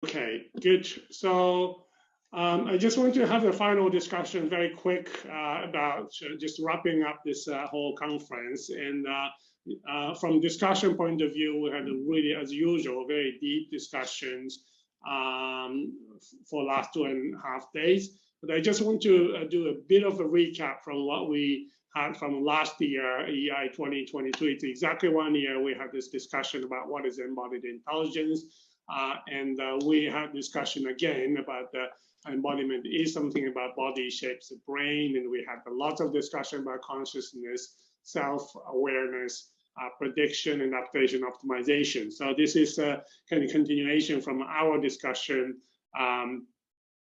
Okay, good. So I just want to have a final discussion, very quick, about just wrapping up this whole conference. And from discussion point of view, we had a really, as usual, very deep discussions for last 2.5 days. But I just want to do a bit of a recap from what we had from last year, EI 2022. It's exactly 1 year we had this discussion about what is embodied intelligence. And we had discussion again about the embodiment is something about body shapes the brain, and we had a lot of discussion about consciousness, self-awareness, prediction, and adaptation optimization. So this is a kind of continuation from our discussion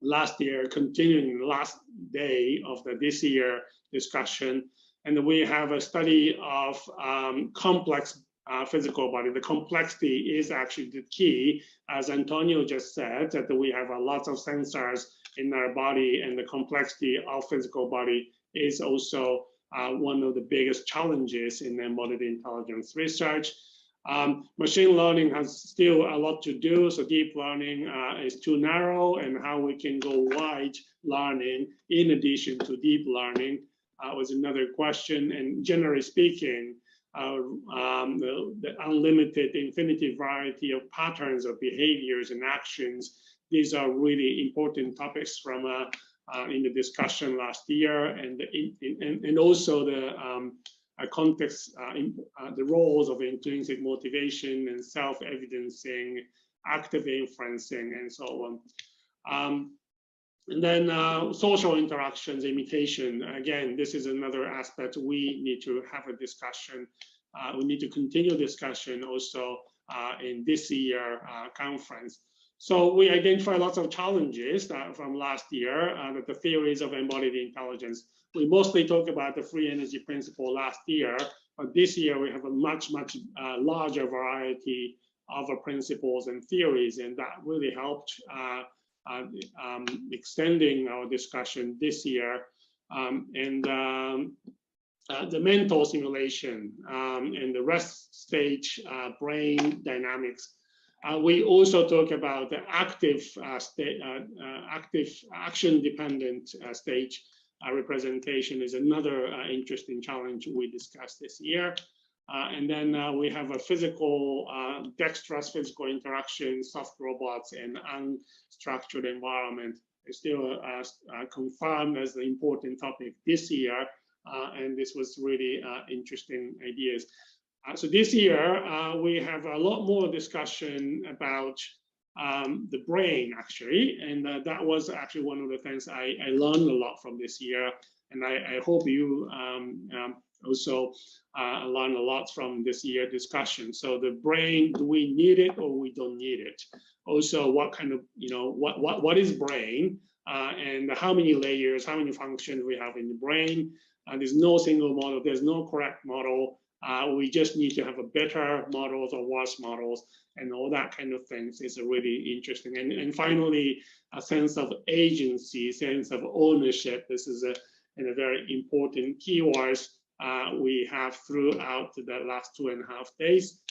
last year, continuing the last day of this year discussion. And we have a study of complex physical body. The complexity is actually the key, as Antonio just said, that we have a lot of sensors in our body, and the complexity of physical body is also one of the biggest challenges in embodied intelligence research. Machine learning has still a lot to do, so deep learning is too narrow, and how we can go wide learning in addition to deep learning was another question. And generally speaking, the unlimited infinity variety of patterns of behaviors and actions, these are really important topics from in the discussion last year, and also the context, the roles of intrinsic motivation and self-evidencing, active inferencing, and so on. And then social interactions, imitation. Again, this is another aspect we need to have a discussion. We need to continue discussion also in this year conference. So we identify lots of challenges from last year, that the theories of embodied intelligence. We mostly talk about the free energy principle last year, but this year we have a much larger variety of principles and theories, and that really helped extending our discussion this year. The mental simulation and the rest stage brain dynamics. We also talk about the active action-dependent stage representation is another interesting challenge we discussed this year. And then we have a physical, dexterous physical interaction, soft robots, and unstructured environment is still confirmed as the important topic this year. And this was really interesting ideas. So this year, we have a lot more discussion about the brain, actually. And that was actually one of the things I learned a lot from this year. And I hope you also learn a lot from this year discussion. So the brain, do we need it or we don't need it? Also, what kind of, what is brain? And how many layers, how many functions we have in the brain? There's no single model, there's no correct model. We just need to have a better models or worse models, and all that kind of things is really interesting. And finally, a sense of agency, sense of ownership. This is a very important keywords we have throughout the last 2.5 days.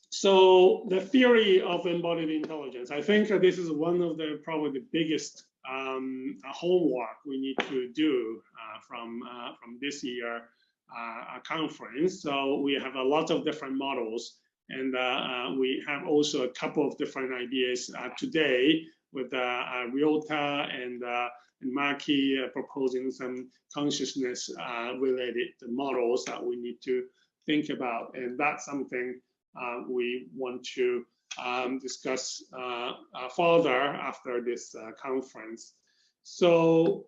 So the theory of embodied intelligence, I think this is one of the probably the biggest homework we need to do from this year conference. So we have a lot of different models, and we have also a couple of different ideas today with Ryota and Maki proposing some consciousness related models that we need to think about, and that's something we want to discuss further after this conference. So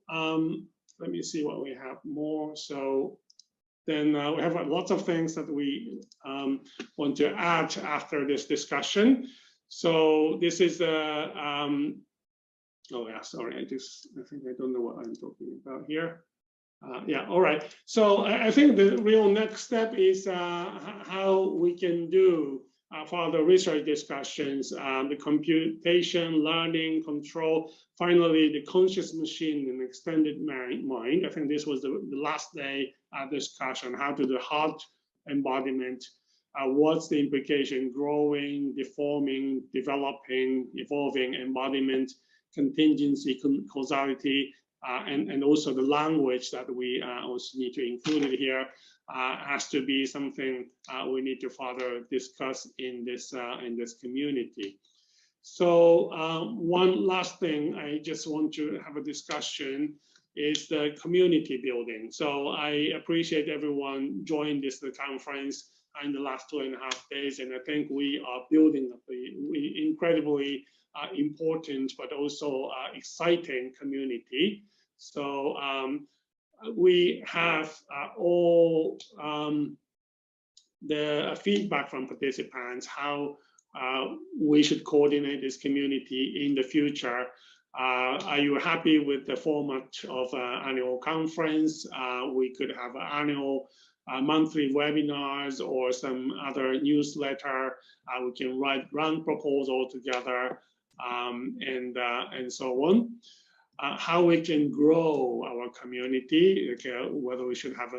let me see what we have more. So then we have lots of things that we want to add after this discussion. So this is oh yeah, sorry, I think I don't know what I'm talking about here. Yeah, all right. So I think the real next step is how we can do further research discussions, the computation, learning, control, finally the conscious machine and extended mind. I think this was the last day discussion, how to do hard embodiment. what's the implication: growing, deforming, developing, evolving, embodiment, contingency, causality, and also the language that we also need to include it here has to be something we need to further discuss in this community. So one last thing I just want to have a discussion is the community building. So I appreciate everyone joined this conference in the last 2.5 days, and I think we are building up a incredibly important but also exciting community. So we have all the feedback from participants how we should coordinate this community in the future. Are you happy with the format of annual conference? We could have annual monthly webinars or some other newsletter. We can run proposals together and so on. How we can grow our community, whether we should have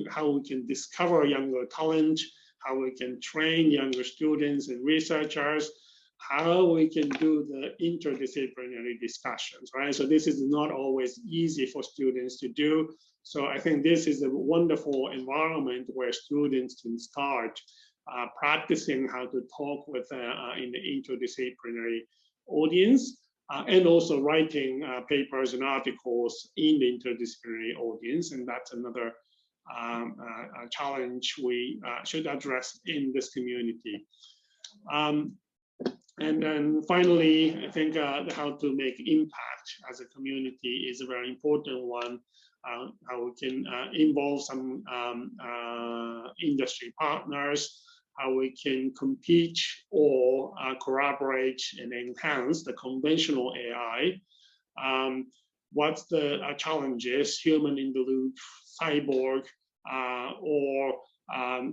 how we can discover younger talent, how we can train younger students and researchers, how we can do the interdisciplinary discussions, right? So this is not always easy for students to do. So I think this is a wonderful environment where students can start practicing how to talk with in the interdisciplinary audience, and also writing papers and articles in the interdisciplinary audience. And that's another challenge we should address in this community. And then finally, I think how to make impact as a community is a very important one. How we can involve some industry partners, how we can compete or collaborate and enhance the conventional AI. What's the challenges, human in the loop, cyborg, or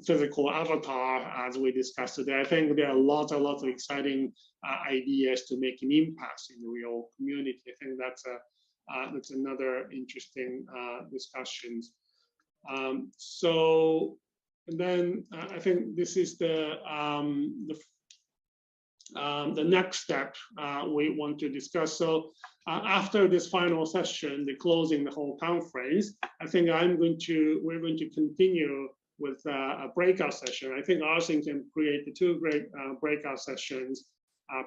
physical avatar, as we discussed today. I think there are lots of exciting ideas to make an impact in the real community. I think that's another interesting discussions. So and then I think this is the next step we want to discuss. So after this final session, the closing the whole conference, I think we're going to continue with a breakout session. I think Arsen can create the 2 great breakout sessions,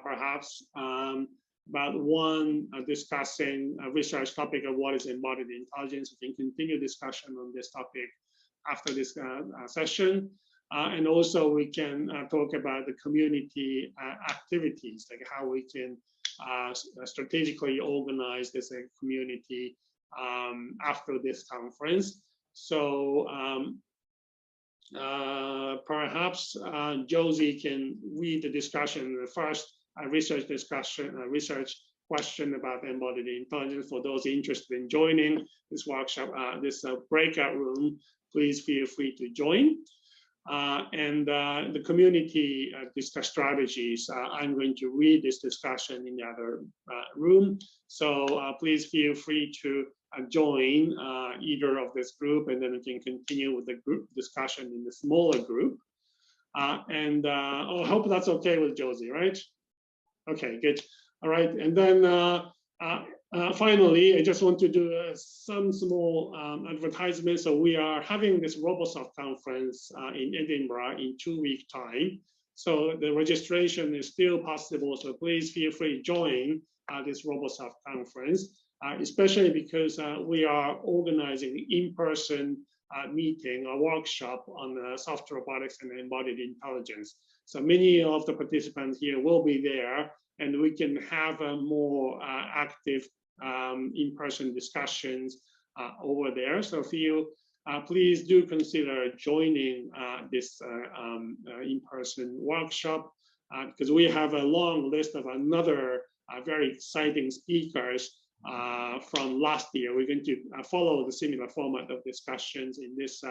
perhaps about one discussing a research topic of what is embodied intelligence. We can continue discussion on this topic after this session. And also we can talk about the community activities, like how we can strategically organize this community after this conference. So perhaps Josie can read the discussion, the first research discussion, research question about embodied intelligence. For those interested in joining this workshop, this breakout room, please feel free to join. And the community discuss strategies. I'm going to read this discussion in the other room. So please feel free to join either of this group, and then we can continue with the group discussion in the smaller group. And I hope that's okay with Josie, right? Okay, good. All right, and then finally, I just want to do some small advertisement. So we are having this RoboSoft conference in Edinburgh in 2 weeks' time. So the registration is still possible. So please feel free to join this RoboSoft conference, especially because we are organizing in-person meeting or workshop on software robotics and embodied intelligence. So many of the participants here will be there, and we can have a more active in-person discussions over there. So please do consider joining this in-person workshop, because we have a long list of another very exciting speakers from last year. We're going to follow the similar format of discussions in this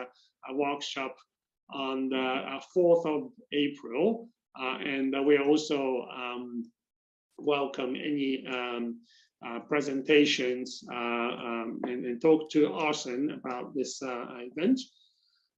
workshop on the 4th of April. And we are also welcome any presentations and talk to Arsen about this event.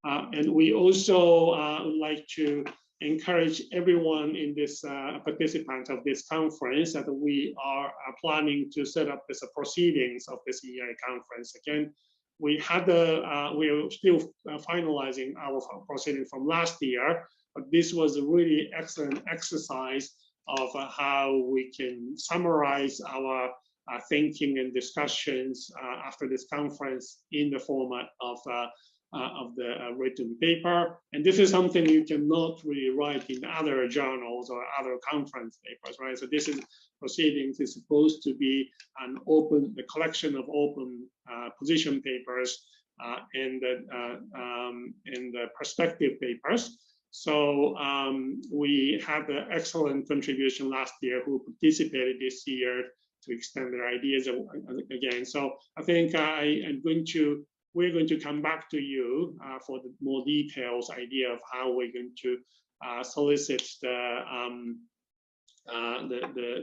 And we also would like to encourage everyone in this participant of this conference that we are planning to set up this proceedings of this EA conference. Again, we are still finalizing our proceeding from last year, but this was a really excellent exercise of how we can summarize our thinking and discussions after this conference in the format of the written paper. And this is something you cannot really write in other journals or other conference papers, right? So this is proceedings is supposed to be a collection of open position papers and the perspective papers. So we had an excellent contribution last year who participated this year to extend their ideas again. So I think we're going to come back to you for the more details idea of how we're going to solicit the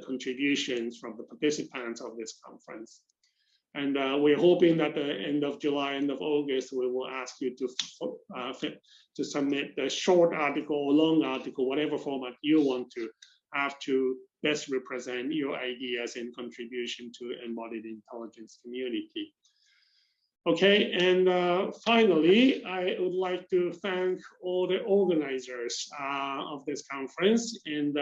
contributions from the participants of this conference. And we're hoping that the end of July, end of August, we will ask you to submit a short article or long article, whatever format you want to have to best represent your ideas and contribution to embodied intelligence community. Okay, and finally, I would like to thank all the organizers of this conference, and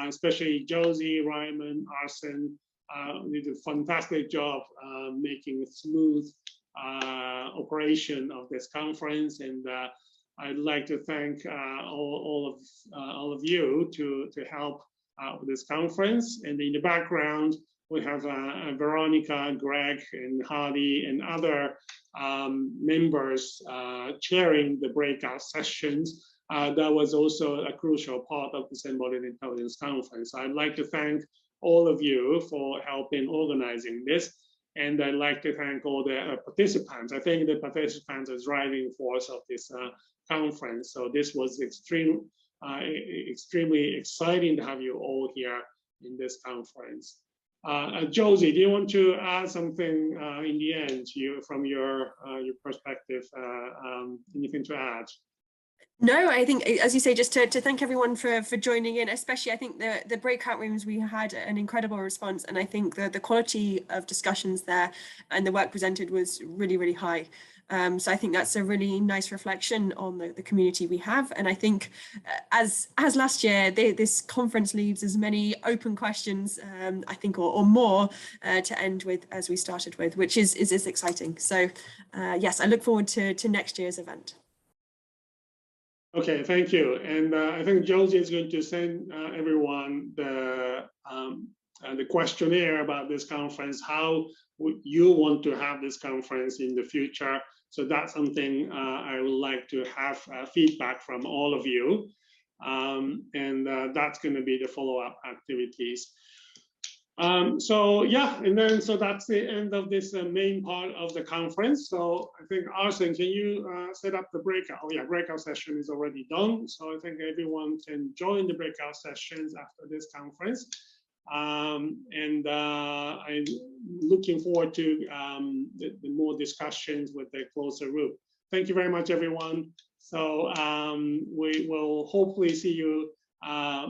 especially Josie, Ryman, Arsen, did a fantastic job making a smooth operation of this conference. And I'd like to thank all of you to help with this conference. And in the background, we have Veronica, Greg, and Hardy, and other members chairing the breakout sessions. That was also a crucial part of this Embodied Intelligence Conference. I'd like to thank all of you for helping organizing this. And I'd like to thank all the participants. I think the participants are driving force of this conference. So this was extremely exciting to have you all here in this conference. Josie, do you want to add something in the end from your perspective? Anything to add? No, I think, as you say, just to thank everyone for joining in, especially I think the breakout rooms, we had an incredible response, and I think the quality of discussions there and the work presented was really, really high. So I think that's a really nice reflection on the community we have. And I think as last year, this conference leaves as many open questions, I think, or more to end with as we started with, which is exciting. So yes, I look forward to next year's event. Okay, thank you. And I think Josie is going to send everyone the questionnaire about this conference. How would you want to have this conference in the future? So that's something I would like to have feedback from all of you. And that's going to be the follow-up activities. So yeah, and then so that's the end of this main part of the conference. So I think Arsen, can you set up the breakout? Oh yeah, breakout session is already done. So I think everyone can join the breakout sessions after this conference. And I'm looking forward to the more discussions with the closer group. Thank you very much, everyone. So we will hopefully see you,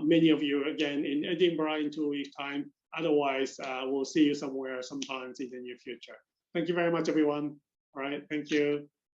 many of you again in Edinburgh in 2 weeks' time. Otherwise, we'll see you somewhere sometimes in the near future. Thank you very much, everyone. All right, thank you.